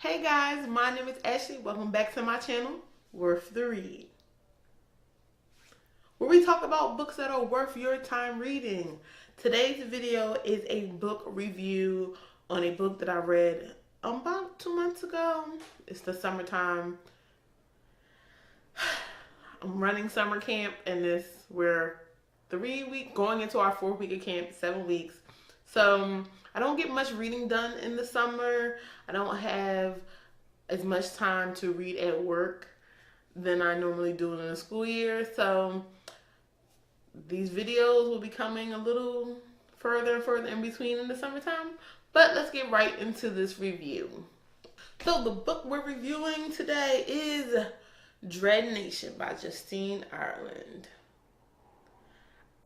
Hey guys, my name is Ashley. Welcome back to my channel, Worth the Read, where we talk about books that are worth your time reading. Today's video is a book review on a book that I read about 2 months ago. It's the summertime. I'm running summer camp, and we're 3 weeks going into our 4th week of camp, 7 weeks. So I don't get much reading done in the summer. I don't have as much time to read at work than I normally do in the school year. So these videos will be coming a little further and further in between in the summertime. But let's get right into this review. So the book we're reviewing today is Dread Nation by Justina Ireland.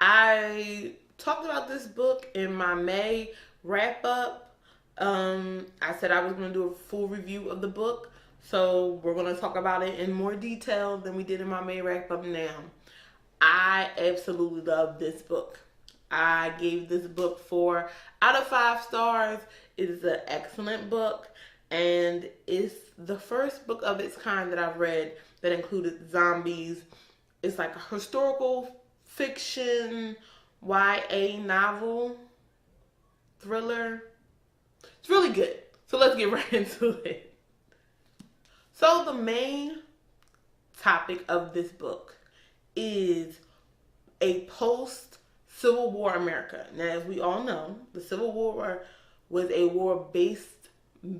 I talked about this book in my May wrap up. I said I was going to do a full review of the book, so we're going to talk about it in more detail than we did in my May wrap up now. I absolutely love this book. I gave this book 4 out of 5 stars. It is an excellent book, and it's the first book of its kind that I've read that included zombies. It's like a historical fiction YA novel thriller. It's really good. So let's get right into it. So the main topic of this book is a post-Civil War America. Now, as we all know, the Civil War was a war based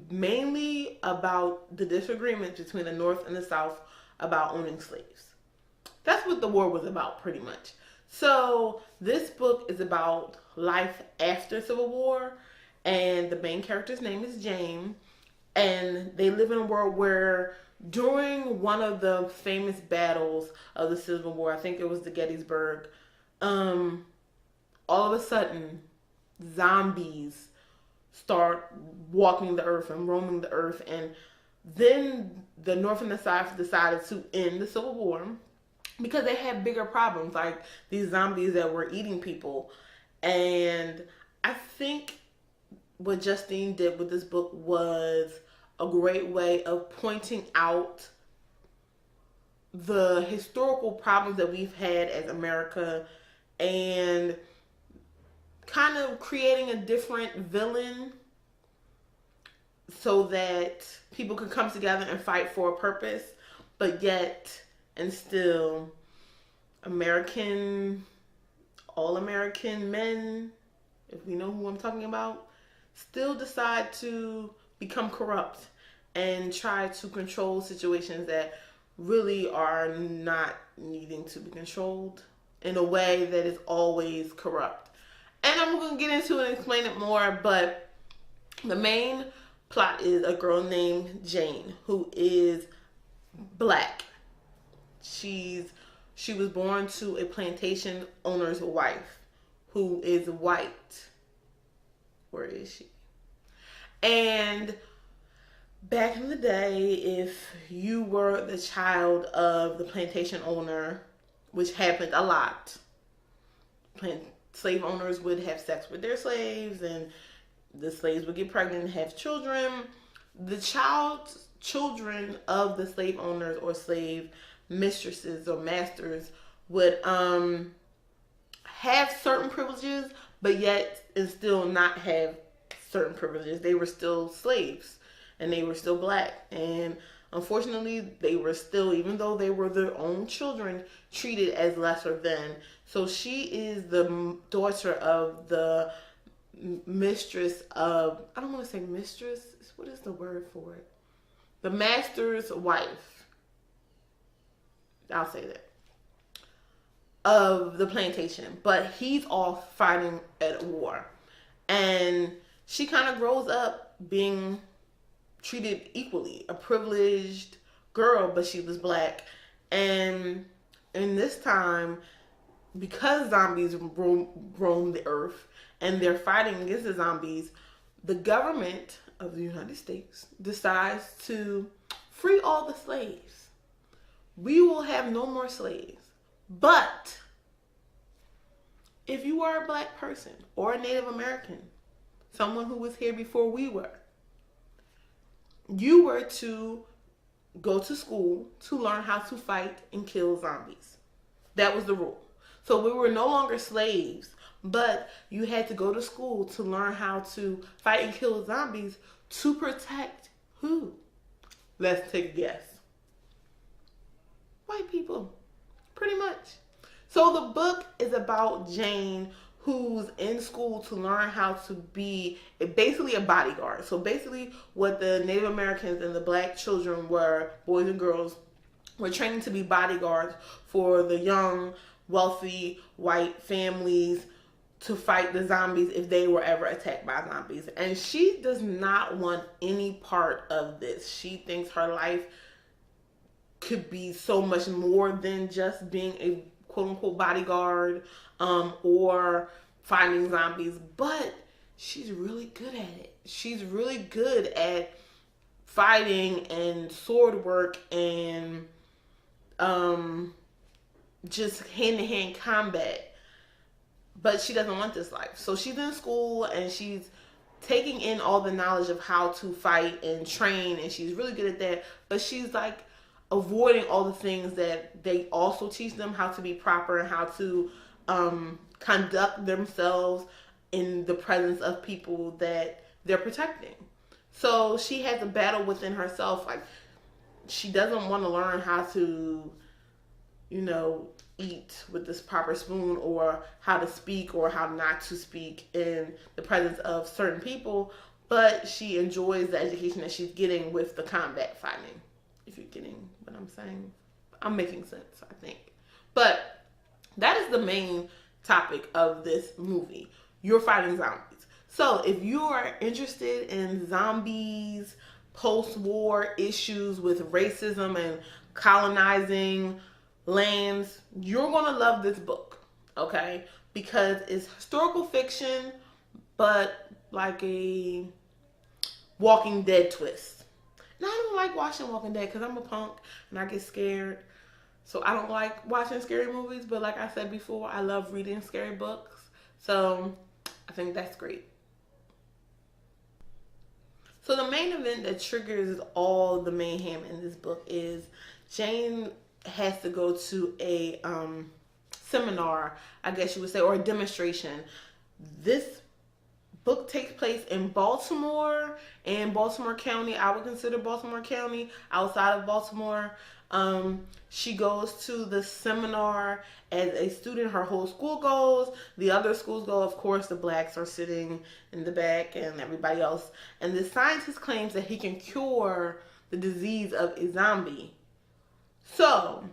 mainly about the disagreements between the North and the South about owning slaves. That's what the war was about, pretty much. So this book is about life after Civil War, and the main character's name is Jane, and they live in a world where during one of the famous battles of the Civil War, I think it was the Gettysburg, all of a sudden zombies start walking the earth and roaming the earth, and then the North and the South decided to end the Civil War because they had bigger problems, like these zombies that were eating people. And I think what Justine did with this book was a great way of pointing out the historical problems that we've had as America and kind of creating a different villain so that people can come together and fight for a purpose, but yet and still all American men, if we know who I'm talking about, still decide to become corrupt and try to control situations that really are not needing to be controlled in a way that is always corrupt. And I'm going to get into it and explain it more, but the main plot is a girl named Jane who is black. She was born to a plantation owner's wife who is white. Where is she? And back in the day, if you were the child of the plantation owner, which happened a lot, slave owners would have sex with their slaves, and the slaves would get pregnant and have children. The children of the slave owners or slave mistresses or masters would have certain privileges, but yet and still not have certain privileges. They were still slaves, and they were still black, and unfortunately they were still, even though they were their own children, treated as lesser than. So she is the daughter of the mistress of, I don't want to say mistress, what is the word for it? The master's wife, I'll say that, of the plantation. But he's off fighting at a war. And she kind of grows up being treated equally. A privileged girl, but she was black. And in this time, because zombies roam the earth and they're fighting against the zombies, the government of the United States decides to free all the slaves. We will have no more slaves. But if you are a black person or a Native American, someone who was here before we were, you were to go to school to learn how to fight and kill zombies. That was the rule. So we were no longer slaves, but you had to go to school to learn how to fight and kill zombies to protect who? Let's take a guess. White people, pretty much. So the book is about Jane, who's in school to learn how to be basically a bodyguard. So basically what the Native Americans and the black children were, boys and girls, were training to be bodyguards for the young, wealthy, white families to fight the zombies if they were ever attacked by zombies. And she does not want any part of this. She thinks her life could be so much more than just being a quote-unquote bodyguard or fighting zombies, but she's really good at it. She's really good at fighting and sword work and just hand-to-hand combat, but she doesn't want this life. So she's in school and she's taking in all the knowledge of how to fight and train, and she's really good at that, but she's like avoiding all the things that they also teach them, how to be proper and how to conduct themselves in the presence of people that they're protecting. So she has a battle within herself. Like, she doesn't want to learn how to, eat with this proper spoon, or how to speak or how not to speak in the presence of certain people, but she enjoys the education that she's getting with the combat fighting. If you're getting what I'm saying, I'm making sense, I think. But that is the main topic of this movie. You're fighting zombies. So if you are interested in zombies, post-war issues with racism and colonizing lands, you're going to love this book, okay? Because it's historical fiction, but like a Walking Dead twist. Now, I don't like watching Walking Dead because I'm a punk and I get scared. So I don't like watching scary movies, but like I said before, I love reading scary books. So I think that's great. So the main event that triggers all the mayhem in this book is Jane has to go to a seminar, I guess you would say, or a demonstration. This book takes place in Baltimore and Baltimore County. I would consider Baltimore County outside of Baltimore. She goes to the seminar as a student. Her whole school goes. The other schools go. Of course, the blacks are sitting in the back and everybody else. And the scientist claims that he can cure the disease of a zombie. So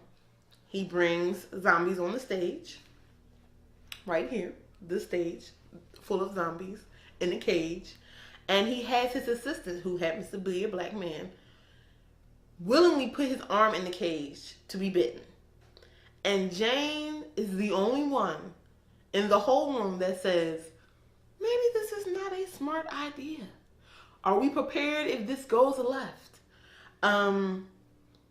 he brings zombies on the stage. Right here, the stage full of zombies in a cage, and he has his assistant, who happens to be a black man, willingly put his arm in the cage to be bitten. And Jane is the only one in the whole room that says, maybe this is not a smart idea. Are we prepared if this goes left?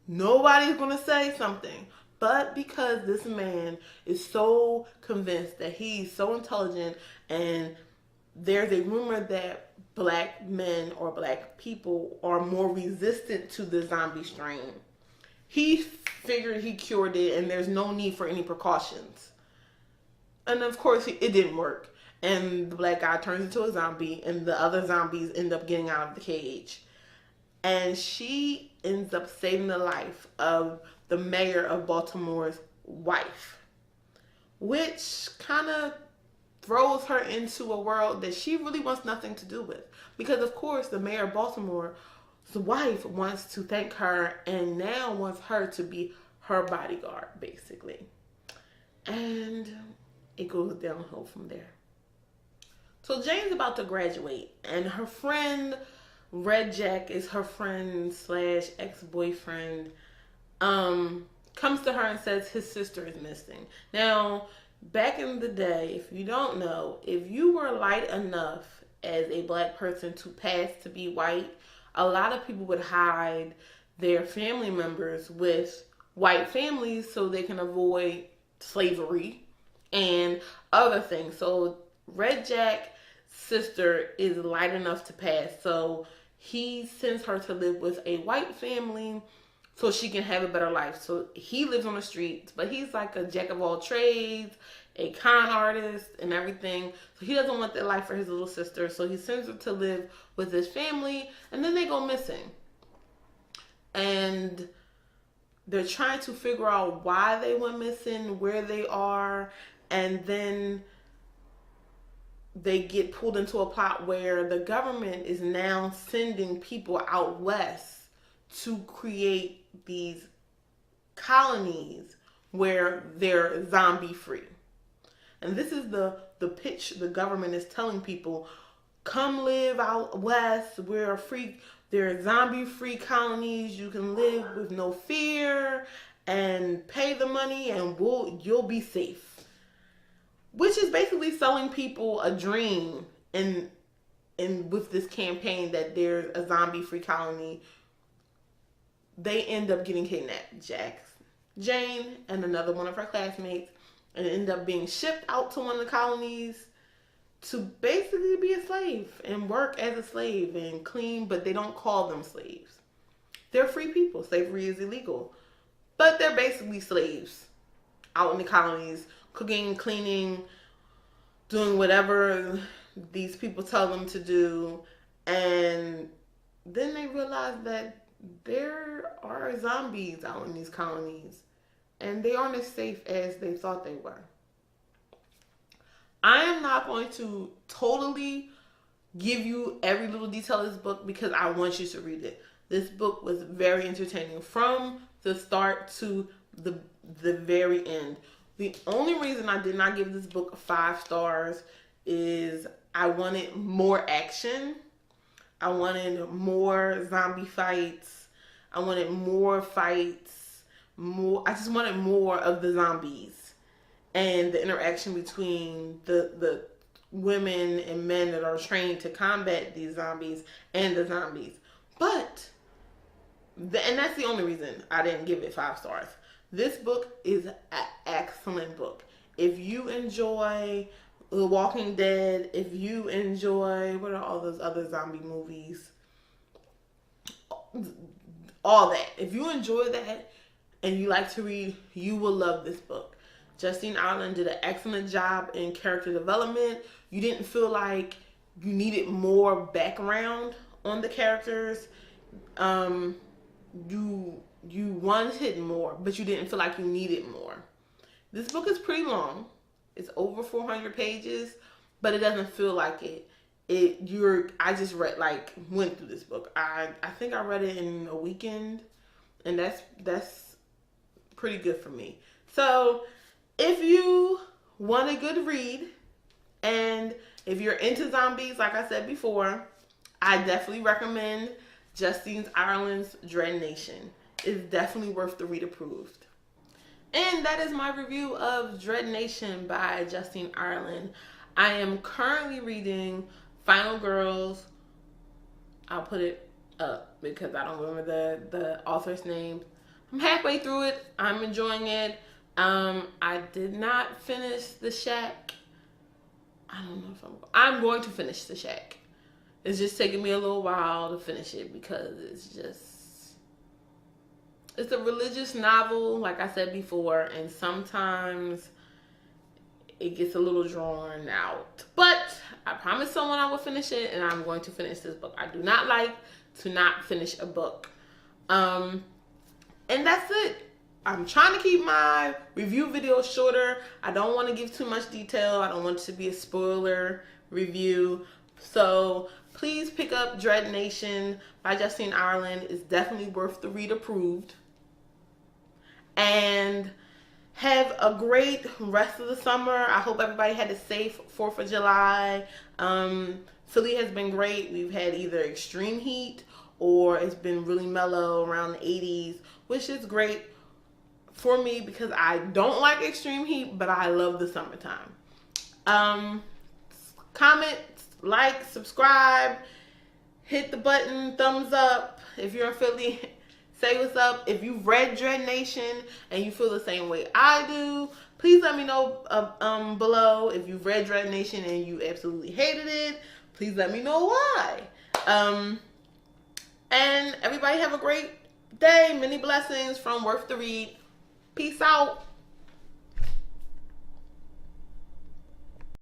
Nobody's going to say something. But because this man is so convinced that he's so intelligent, and there's a rumor that black men or black people are more resistant to the zombie strain, he figured he cured it and there's no need for any precautions. And of course, it didn't work. And the black guy turns into a zombie and the other zombies end up getting out of the cage. And she ends up saving the life of the mayor of Baltimore's wife, which kind of throws her into a world that she really wants nothing to do with. Because, of course, the mayor of Baltimore's wife wants to thank her and now wants her to be her bodyguard, basically. And it goes downhill from there. So Jane's about to graduate, and her friend, Red Jack, is her friend slash ex-boyfriend, comes to her and says his sister is missing. Now, back in the day, if you don't know, if you were light enough as a black person to pass to be white, a lot of people would hide their family members with white families so they can avoid slavery and other things. So Red Jack's sister is light enough to pass, so he sends her to live with a white family so she can have a better life. So he lives on the streets, but he's like a jack of all trades, a con artist and everything. So he doesn't want that life for his little sister. So he sends her to live with his family, and then they go missing. And they're trying to figure out why they went missing, where they are, and then they get pulled into a plot where the government is now sending people out west to create these colonies where they're zombie free. And this is the pitch the government is telling people: come live out west. We're free. There are zombie free colonies. You can live with no fear and pay the money and you'll be safe. Which is basically selling people a dream in with this campaign that there's a zombie free colony. They end up getting kidnapped, Jane and another one of her classmates, and end up being shipped out to one of the colonies to basically be a slave and work as a slave and clean, but they don't call them slaves. They're free people. Slavery is illegal, but they're basically slaves out in the colonies, cooking, cleaning, doing whatever these people tell them to do. And then they realize that there are zombies out in these colonies and they aren't as safe as they thought they were. I am not going to totally give you every little detail of this book because I want you to read it. This book was very entertaining from the start to the very end. The only reason I did not give this book 5 stars is I wanted more action. I wanted more zombie fights. I wanted more fights. I just wanted more of the zombies and the interaction between the women and men that are trained to combat these zombies and the zombies. And that's the only reason I didn't give it 5 stars. This book is an excellent book. If you enjoy The Walking Dead, if you enjoy, what are all those other zombie movies? All that. If you enjoy that and you like to read, you will love this book. Justina Ireland did an excellent job in character development. You didn't feel like you needed more background on the characters. You wanted more, but you didn't feel like you needed more. This book is pretty long. It's over 400 pages, but it doesn't feel like it. I just went through this book. I think I read it in a weekend, and that's pretty good for me. So if you want a good read, and if you're into zombies, like I said before, I definitely recommend Justina Ireland's Dread Nation. It's definitely worth the read approved. And that is my review of Dread Nation by Justina Ireland. I am currently reading Final Girls. I'll put it up because I don't remember the author's name. I'm halfway through it. I'm enjoying it. I did not finish The Shack. I don't know if I'm going to finish The Shack. It's just taking me a little while to finish it because it's a religious novel, like I said before, and sometimes it gets a little drawn out. But I promised someone I would finish it, and I'm going to finish this book. I do not like to not finish a book. And that's it. I'm trying to keep my review videos shorter. I don't want to give too much detail. I don't want it to be a spoiler review. So please pick up Dread Nation by Justina Ireland. It's definitely worth the read approved. And have a great rest of the summer. I hope everybody had a safe 4th of July. Philly has been great. We've had either extreme heat or it's been really mellow around the 80s, which is great for me because I don't like extreme heat, but I love the summertime. Comment, like, subscribe, hit the button, thumbs up. If you're in Philly, say what's up. If you've read Dread Nation and you feel the same way I do, please let me know below. If you've read Dread Nation and you absolutely hated it, please let me know why. And everybody have a great day. Many blessings from Worth to Read. Peace out.